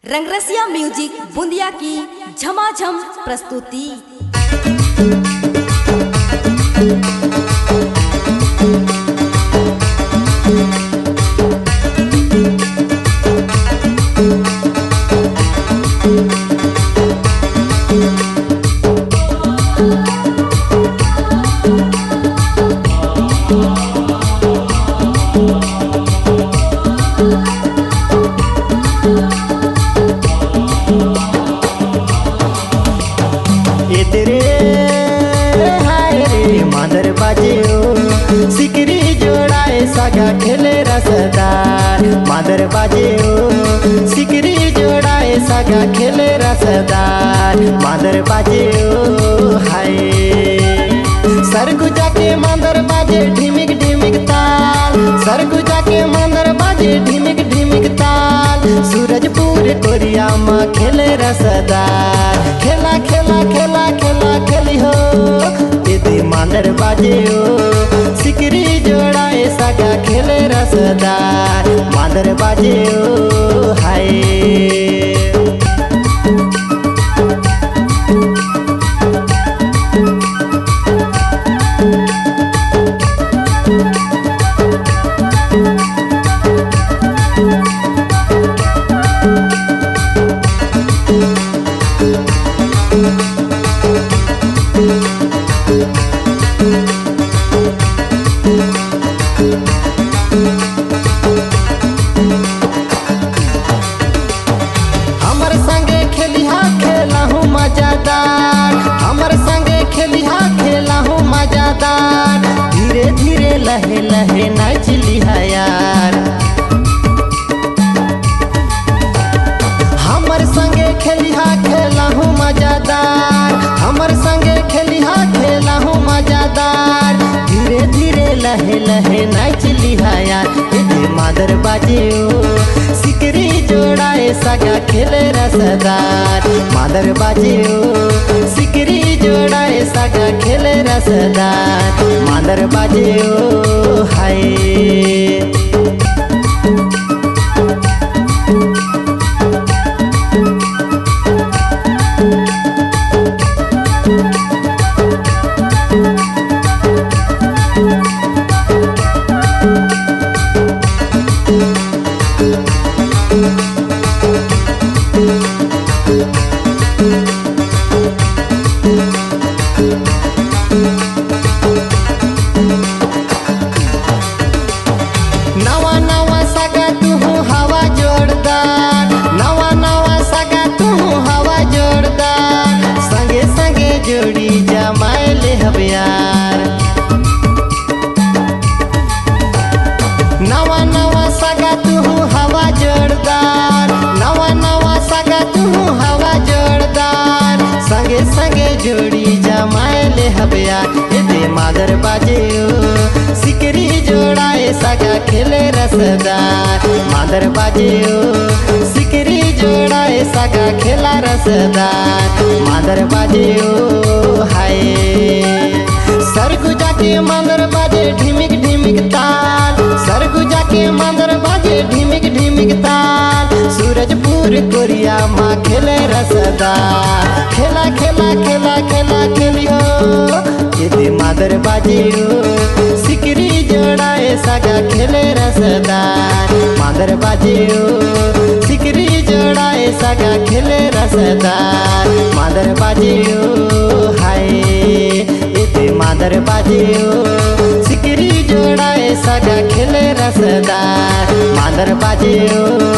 Rang Rasiya music बूंदिया की झमाझम प्रस्तुति। मादर बाजे ओ सिकरी जोड़ाए सागा खेले रसदार। मादर बाजे ओ सिकरी जोड़ाए सागा खेले रसदार। मादर बाजे ओ हाय सरगुजा के मादर बाजे ढिमिक ढिमिक ताल। सरगुजा के मादर बाजे ढिमिक ढिमिक ताल। सूरजपुर कोरिया माँ खेले रसदार। खेला खेला खेला खेला खेली हो मादर बाजे ओ सिकरी जोड़ाए सागा खेले रसदार। मादर बाजे ओ हाय हमर संगे खेलिहा खेला हूँ मजादार। हमर संगे खेलिहा खेला हूँ मजादार। धीरे धीरे लहे लहे नाच लिहा यार। हमर संगे खेलिहा खेला हूँ मजादार। हमर संगे खेलिहा खेला हूँ मजादार। धीरे धीरे लहे लहे नाच लिहा यार। मादर बाजे ओ सिकरी जोड़ाए सागा खेले रसदार। मादर बाजे ओ सिकरी जोड़ाए सागा खेले रसदार। मादर बाजे ओ हाय नवा नवा सागा तू हवा जोरदार। नवा नवा सागा तू हवा जोरदार। संगे संगे जोड़ी जमाए ले हब यार। नवा नवा सागा तू हवा जोरदार। नवा नवा सागा तू हवा जोरदार। संगे संगे जोड़ी जमाए ले हब यार। मादर बाजे ओ सिकरी जोड़ाए सागा खेले रसदार। मादर बाजे ओ सिकरी जोड़ाए सागा खेला रसदार। मादर बाजे ओ हाय सरगुजा के मादर बाजे ढिमिक ढिमिक ताल। सरगुजा के मादर बाजे ढिमिक ढिमिक ताल। सूरजपुर कोरिया माँ खेले रसदार। खेला खेला खेला खेला खेली हो मादर बाजे ओ सिकरी जोड़ाए सागा खेले रसदार। मादर बाजे ओ सिकरी जोड़ाए सागा खेले रसदार। मादर बाजे ओ हाय मादर बाजे ओ सिकरी जोड़ाए सागा खेले रसदार। मादर बाजे ओ